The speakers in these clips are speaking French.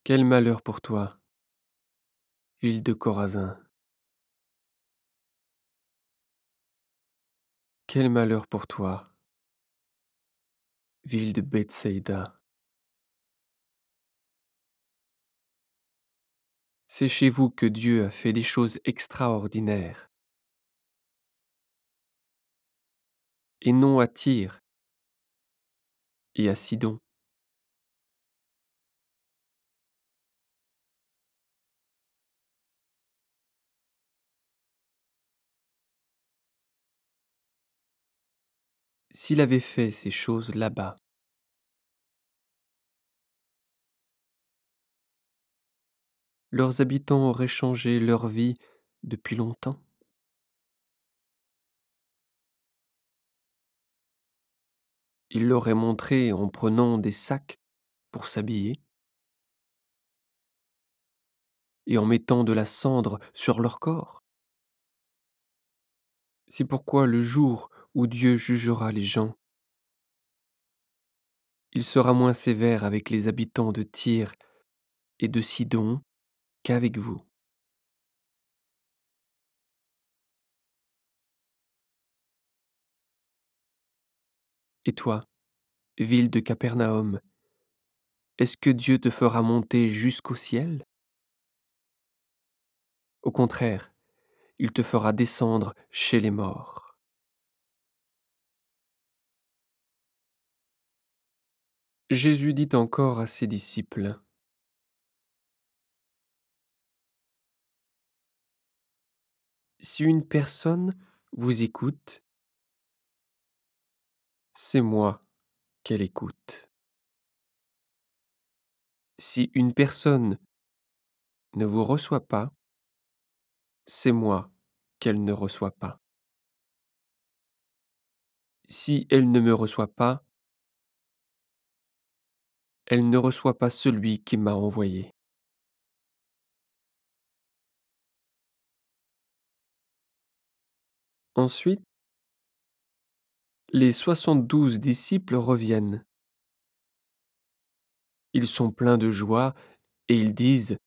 Quel malheur pour toi, ville de Chorazin! Quel malheur pour toi, ville de Bethsaïda! C'est chez vous que Dieu a fait des choses extraordinaires, et non à Tyr et à Sidon. S'il avait fait ces choses là-bas, leurs habitants auraient changé leur vie depuis longtemps. Il l'aurait montré en prenant des sacs pour s'habiller et en mettant de la cendre sur leur corps. C'est pourquoi le jour où Dieu jugera les gens, il sera moins sévère avec les habitants de Tyr et de Sidon qu'avec vous. Et toi, ville de Capernaum, est-ce que Dieu te fera monter jusqu'au ciel? Au contraire, il te fera descendre chez les morts. Jésus dit encore à ses disciples, si une personne vous écoute, c'est moi qu'elle écoute. Si une personne ne vous reçoit pas, c'est moi qu'elle ne reçoit pas. Si elle ne me reçoit pas, elle ne reçoit pas celui qui m'a envoyé. Ensuite, les 72 disciples reviennent. Ils sont pleins de joie et ils disent,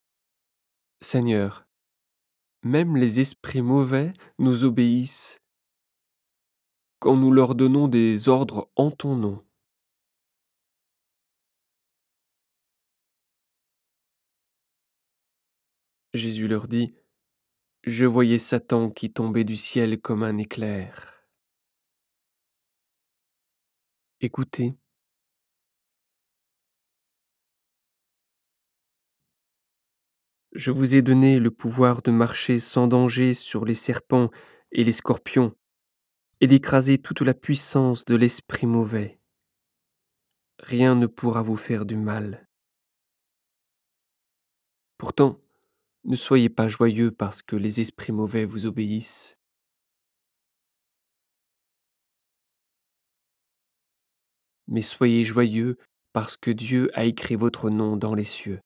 Seigneur, même les esprits mauvais nous obéissent quand nous leur donnons des ordres en ton nom. Jésus leur dit, je voyais Satan qui tombait du ciel comme un éclair. Écoutez, je vous ai donné le pouvoir de marcher sans danger sur les serpents et les scorpions, et d'écraser toute la puissance de l'esprit mauvais. Rien ne pourra vous faire du mal. Pourtant, ne soyez pas joyeux parce que les esprits mauvais vous obéissent, mais soyez joyeux parce que Dieu a écrit votre nom dans les cieux.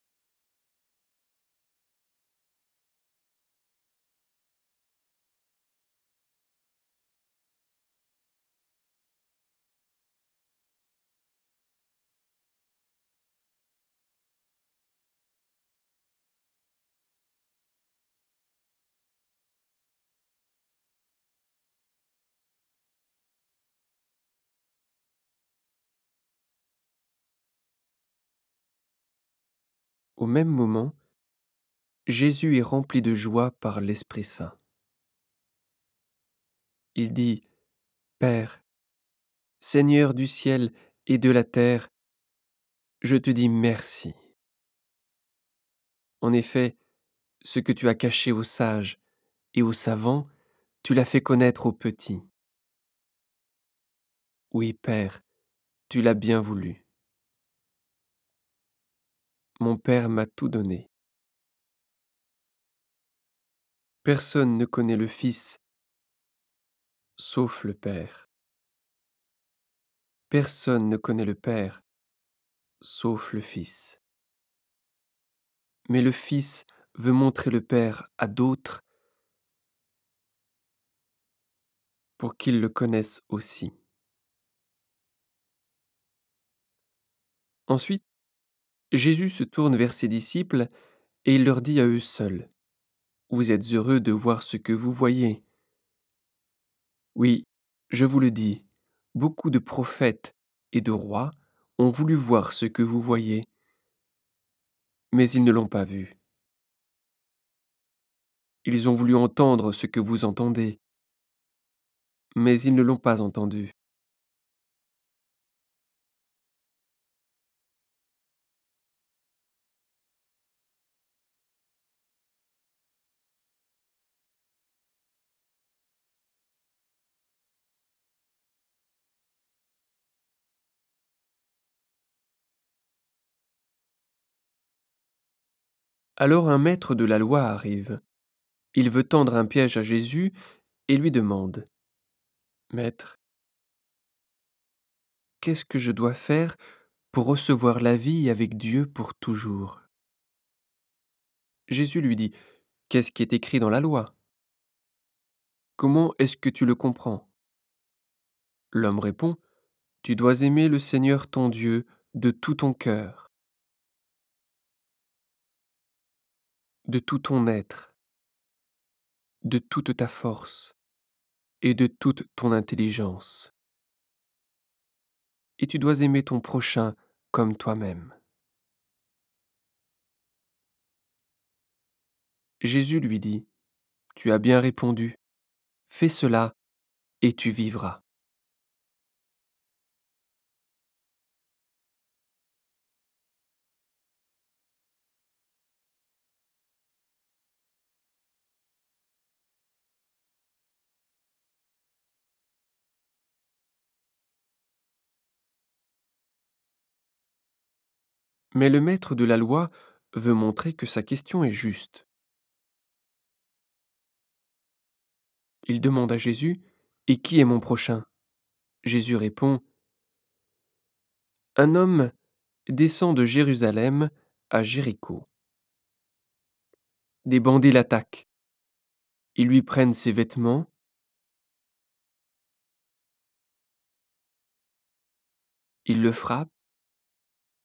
Au même moment, Jésus est rempli de joie par l'Esprit Saint. Il dit, Père, Seigneur du ciel et de la terre, je te dis merci. En effet, ce que tu as caché aux sages et aux savants, tu l'as fait connaître aux petits. Oui, Père, tu l'as bien voulu. Mon Père m'a tout donné. Personne ne connaît le Fils, sauf le Père. Personne ne connaît le Père, sauf le Fils. Mais le Fils veut montrer le Père à d'autres pour qu'ils le connaissent aussi. Ensuite, Jésus se tourne vers ses disciples et il leur dit à eux seuls: Vous êtes heureux de voir ce que vous voyez. Oui, je vous le dis, beaucoup de prophètes et de rois ont voulu voir ce que vous voyez, mais ils ne l'ont pas vu. Ils ont voulu entendre ce que vous entendez, mais ils ne l'ont pas entendu. Alors un maître de la loi arrive. Il veut tendre un piège à Jésus et lui demande: Maître, qu'est-ce que je dois faire pour recevoir la vie avec Dieu pour toujours? Jésus lui dit: Qu'est-ce qui est écrit dans la loi? Comment est-ce que tu le comprends? L'homme répond: Tu dois aimer le Seigneur ton Dieu de tout ton cœur, de tout ton être, de toute ta force et de toute ton intelligence. Et tu dois aimer ton prochain comme toi-même. Jésus lui dit: Tu as bien répondu, fais cela et tu vivras. Mais le maître de la loi veut montrer que sa question est juste. Il demande à Jésus: Et qui est mon prochain? Jésus répond: Un homme descend de Jérusalem à Jéricho. Des bandits l'attaquent. Ils lui prennent ses vêtements, ils le frappent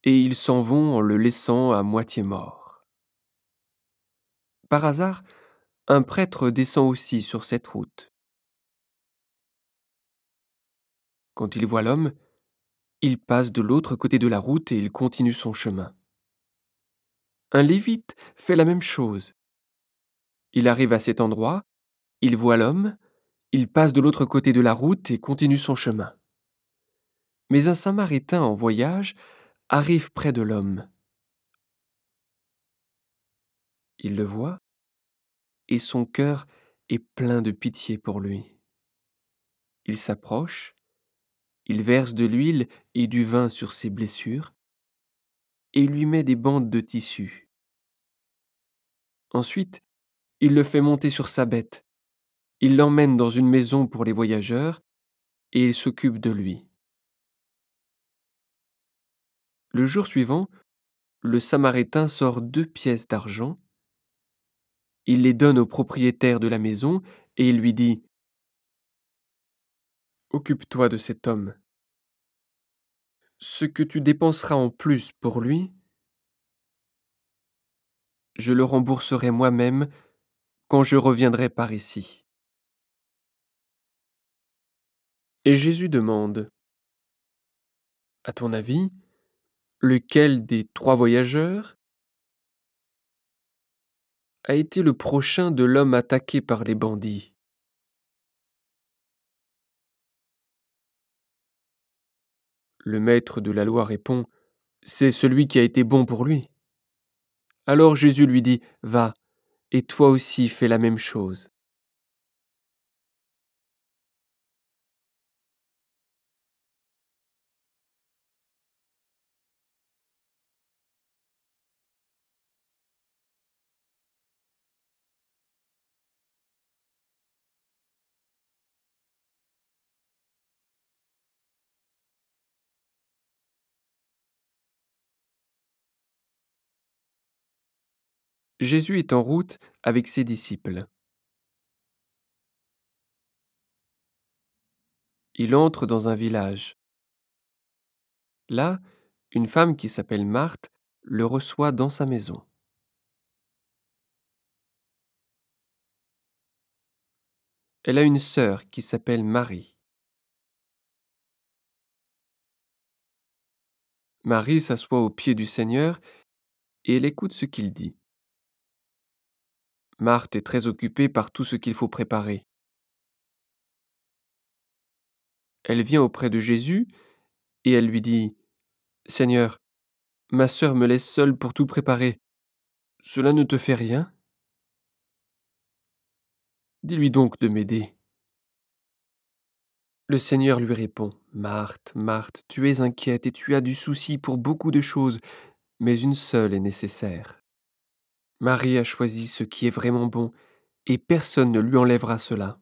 et ils s'en vont en le laissant à moitié mort. Par hasard, un prêtre descend aussi sur cette route. Quand il voit l'homme, il passe de l'autre côté de la route et il continue son chemin. Un lévite fait la même chose. Il arrive à cet endroit, il voit l'homme, il passe de l'autre côté de la route et continue son chemin. Mais un Samaritain en voyage arrive près de l'homme. Il le voit et son cœur est plein de pitié pour lui. Il s'approche, il verse de l'huile et du vin sur ses blessures et lui met des bandes de tissu. Ensuite, il le fait monter sur sa bête. Il l'emmène dans une maison pour les voyageurs et il s'occupe de lui. Le jour suivant, le Samaritain sort 2 pièces d'argent, il les donne au propriétaire de la maison et il lui dit: Occupe-toi de cet homme. Ce que tu dépenseras en plus pour lui, je le rembourserai moi-même quand je reviendrai par ici. Et Jésus demande: À ton avis, lequel des 3 voyageurs a été le prochain de l'homme attaqué par les bandits? Le maître de la loi répond: C'est celui qui a été bon pour lui. Alors Jésus lui dit: Va, et toi aussi fais la même chose. Jésus est en route avec ses disciples. Il entre dans un village. Là, une femme qui s'appelle Marthe le reçoit dans sa maison. Elle a une sœur qui s'appelle Marie. Marie s'assoit aux pieds du Seigneur et elle écoute ce qu'il dit. Marthe est très occupée par tout ce qu'il faut préparer. Elle vient auprès de Jésus et elle lui dit: Seigneur, ma sœur me laisse seule pour tout préparer. Cela ne te fait rien? Dis-lui donc de m'aider. Le Seigneur lui répond: Marthe, Marthe, tu es inquiète et tu as du souci pour beaucoup de choses, mais une seule est nécessaire. Marie a choisi ce qui est vraiment bon, et personne ne lui enlèvera cela.